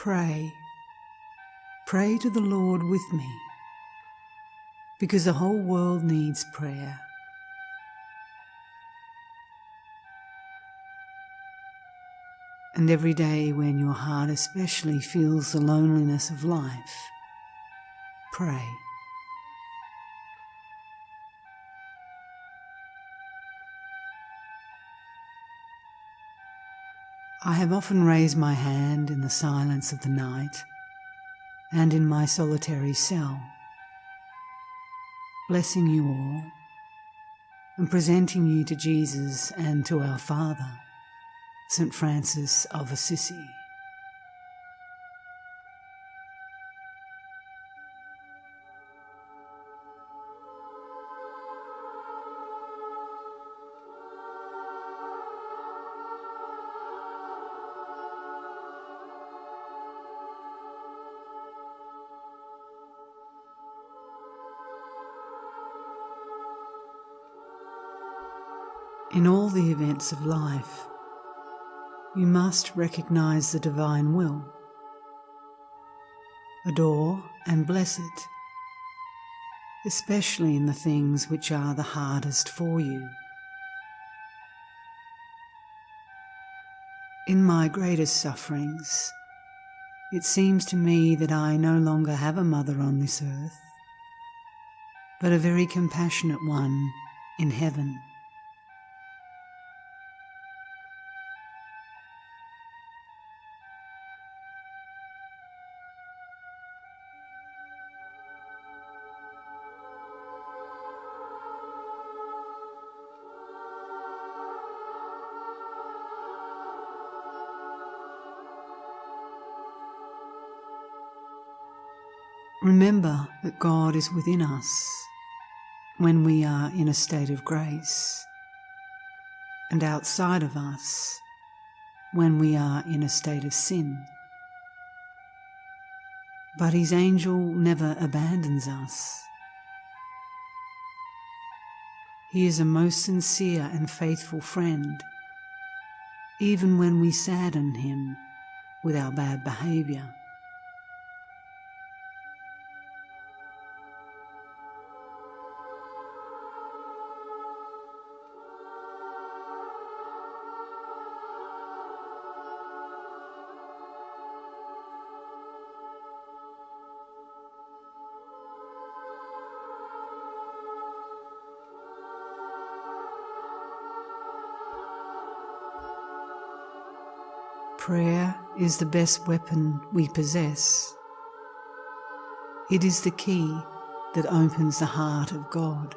Pray. Pray to the Lord with me, because the whole world needs prayer. And every day when your heart especially feels the loneliness of life, pray. I have often raised my hand in the silence of the night and in my solitary cell, blessing you all and presenting you to Jesus and to our Father, St. Francis of Assisi. In all the events of life, you must recognize the divine will, adore and bless it, especially in the things which are the hardest for you. In my greatest sufferings, it seems to me that I no longer have a mother on this earth, but a very compassionate one in heaven. Remember that God is within us when we are in a state of grace, and outside of us when we are in a state of sin. But His angel never abandons us. He is a most sincere and faithful friend, even when we sadden Him with our bad behaviour. Prayer is the best weapon we possess. It is the key that opens the heart of God.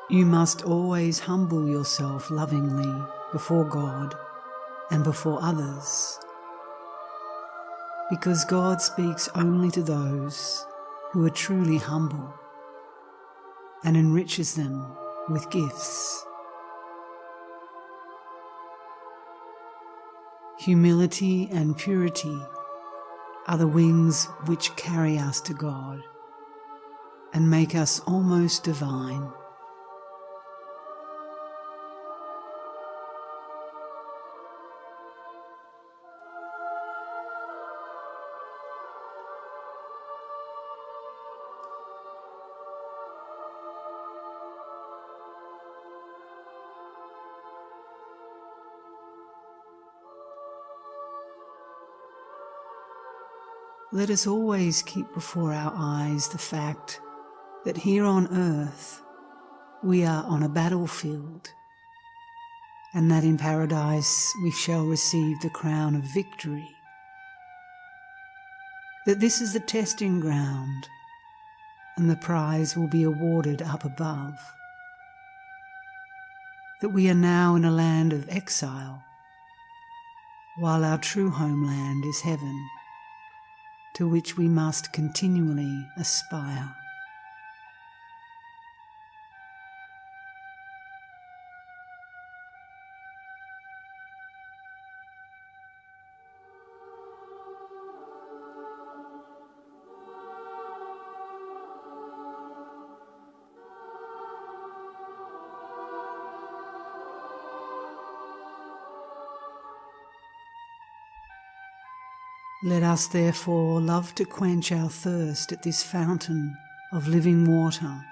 You must always humble yourself lovingly before God and before others, because God speaks only to those who are truly humble and enriches them with gifts. Humility and purity are the wings which carry us to God and make us almost divine. Let us always keep before our eyes the fact that here on earth we are on a battlefield, and that in paradise we shall receive the crown of victory. That this is the testing ground, and the prize will be awarded up above. That we are now in a land of exile, while our true homeland is heaven, to which we must continually aspire. Let us therefore love to quench our thirst at this fountain of living water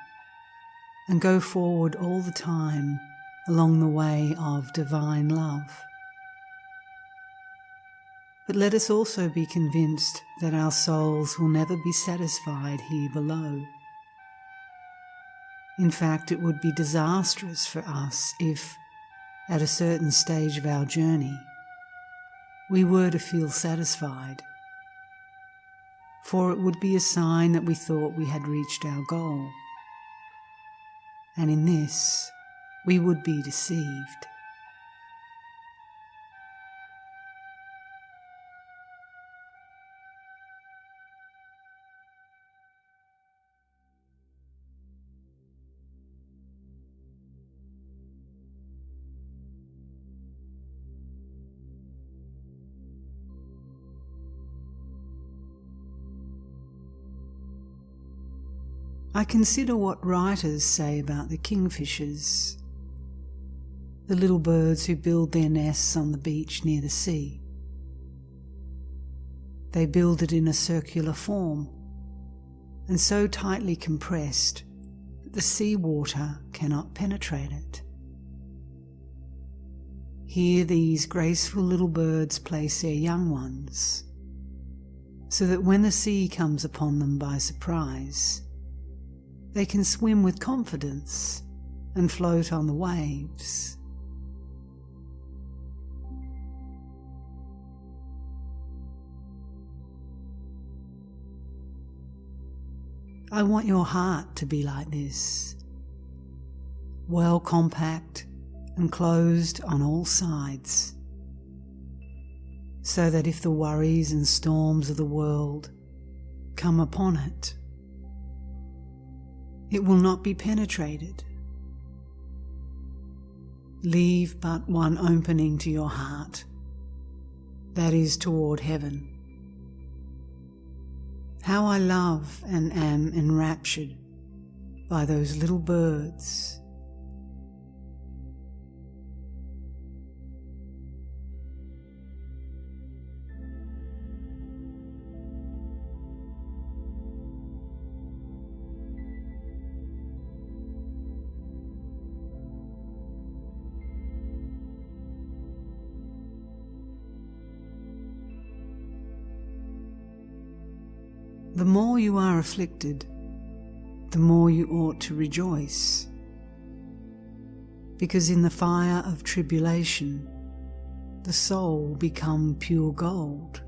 and go forward all the time along the way of divine love. But let us also be convinced that our souls will never be satisfied here below. In fact, it would be disastrous for us if, at a certain stage of our journey, we were to feel satisfied, for it would be a sign that we thought we had reached our goal, and in this we would be deceived. I consider what writers say about the kingfishers, the little birds who build their nests on the beach near the sea. They build it in a circular form and so tightly compressed that the sea water cannot penetrate it. Here these graceful little birds place their young ones, so that when the sea comes upon them by surprise, they can swim with confidence and float on the waves. I want your heart to be like this, well compact and closed on all sides, so that if the worries and storms of the world come upon it, it will not be penetrated. Leave but one opening to your heart, that is toward heaven. How I love and am enraptured by those little birds. The more you are afflicted, the more you ought to rejoice, because in the fire of tribulation the soul will become pure gold,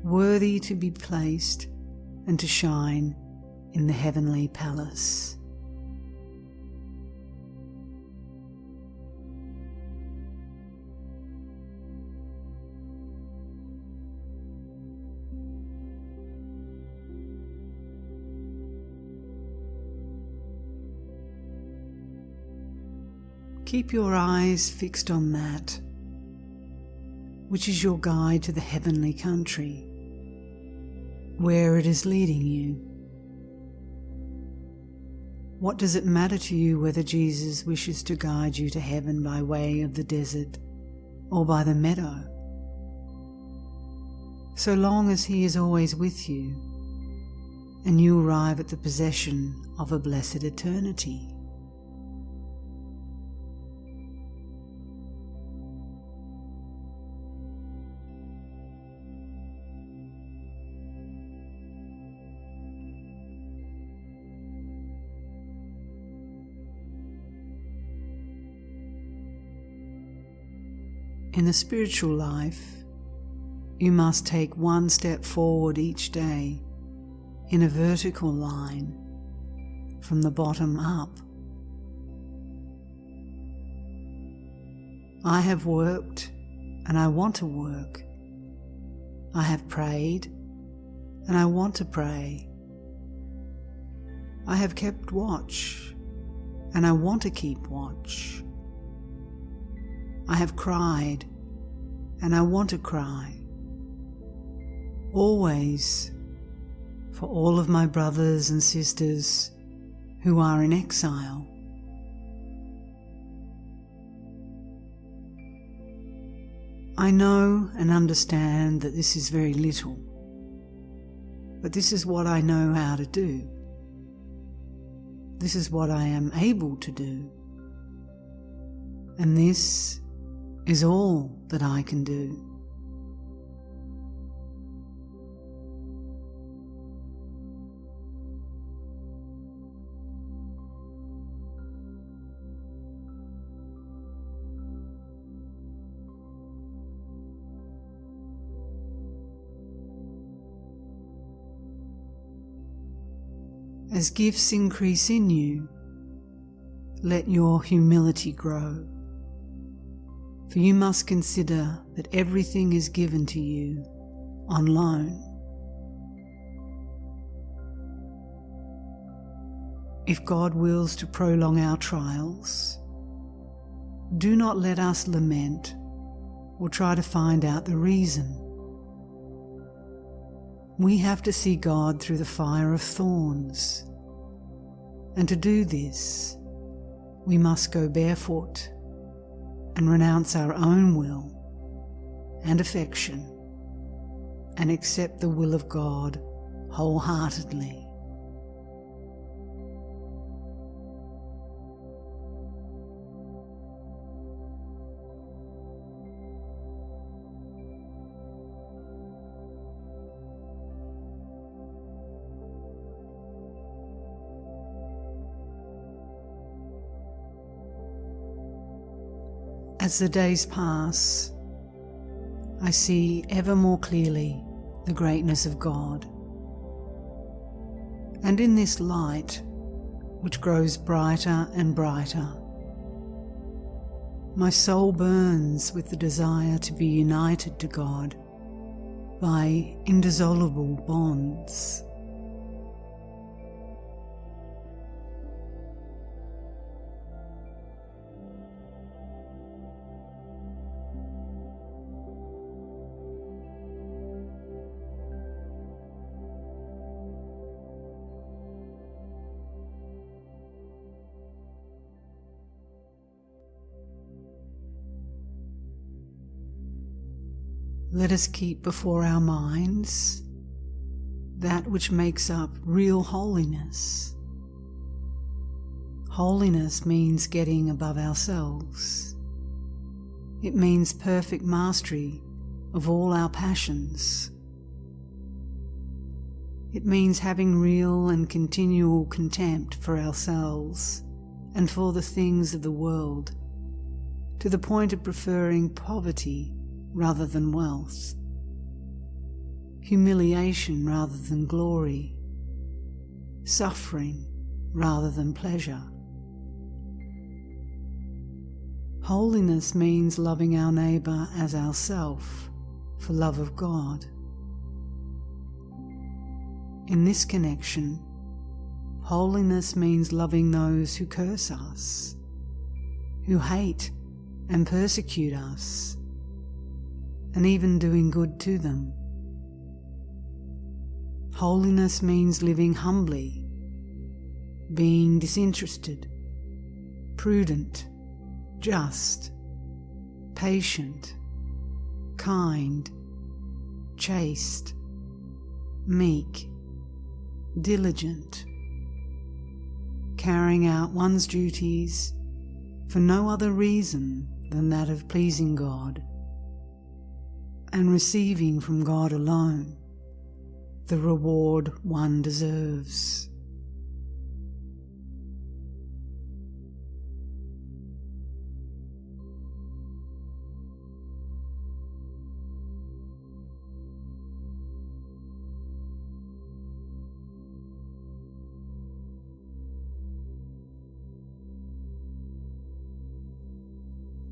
worthy to be placed and to shine in the heavenly palace. Keep your eyes fixed on that, which is your guide to the heavenly country, where it is leading you. What does it matter to you whether Jesus wishes to guide you to heaven by way of the desert or by the meadow? So long as he is always with you, and you arrive at the possession of a blessed eternity. In the spiritual life, you must take one step forward each day in a vertical line from the bottom up. I have worked and I want to work. I have prayed and I want to pray. I have kept watch and I want to keep watch. I have cried, and I want to cry. Always, for all of my brothers and sisters who are in exile. I know and understand that this is very little, but this is what I know how to do. This is what I am able to do. And this is all that I can do. As gifts increase in you, let your humility grow. For you must consider that everything is given to you on loan. If God wills to prolong our trials, do not let us lament or try to find out the reason. We have to see God through the fire of thorns, and to do this, we must go barefoot and renounce our own will and affection and accept the will of God wholeheartedly. As the days pass, I see ever more clearly the greatness of God. And in this light, which grows brighter and brighter, my soul burns with the desire to be united to God by indissoluble bonds. Let us keep before our minds that which makes up real holiness. Holiness means getting above ourselves. It means perfect mastery of all our passions. It means having real and continual contempt for ourselves and for the things of the world, to the point of preferring poverty rather than wealth, humiliation rather than glory, suffering rather than pleasure. Holiness means loving our neighbour as ourself for love of God. In this connection, holiness means loving those who curse us, who hate and persecute us, and even doing good to them. Holiness means living humbly, being disinterested, prudent, just, patient, kind, chaste, meek, diligent, carrying out one's duties for no other reason than that of pleasing God, and receiving from God alone the reward one deserves.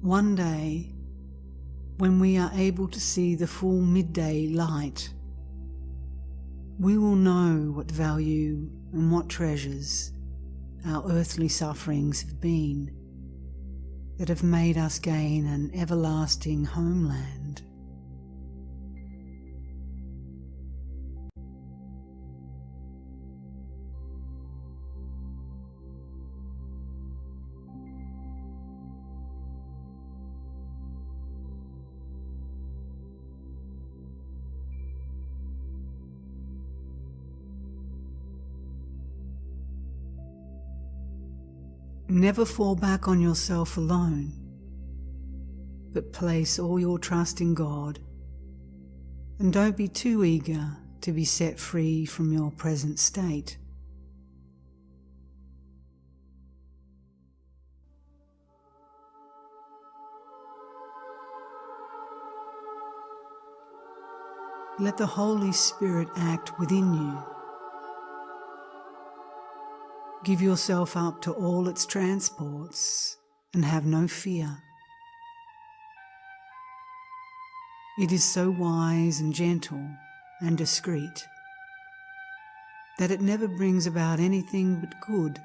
One day, when we are able to see the full midday light, we will know what value and what treasures our earthly sufferings have been, that have made us gain an everlasting homeland. Never fall back on yourself alone, but place all your trust in God, and don't be too eager to be set free from your present state. Let the Holy Spirit act within you. Give yourself up to all its transports and have no fear. It is so wise and gentle and discreet that it never brings about anything but good.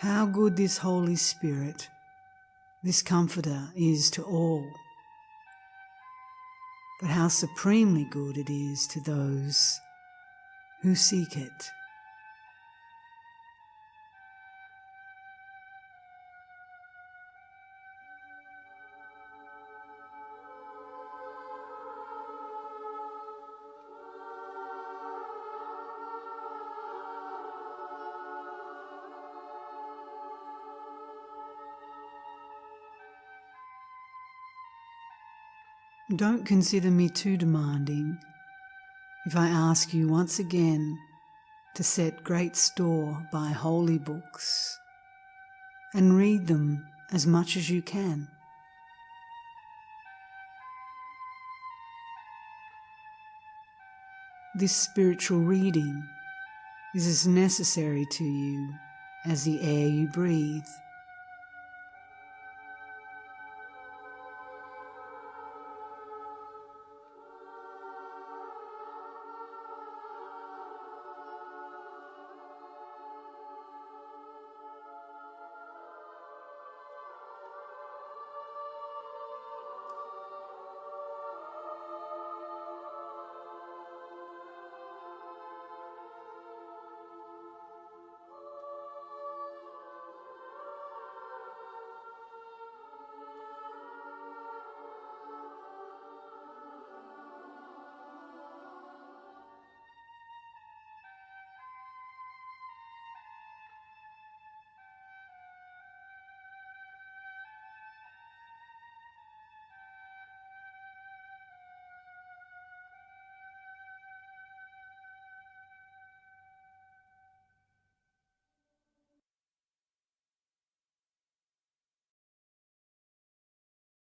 How good this Holy Spirit, this Comforter, is to all, but how supremely good it is to those who seek it. Don't consider me too demanding if I ask you once again to set great store by holy books and read them as much as you can. This spiritual reading is as necessary to you as the air you breathe.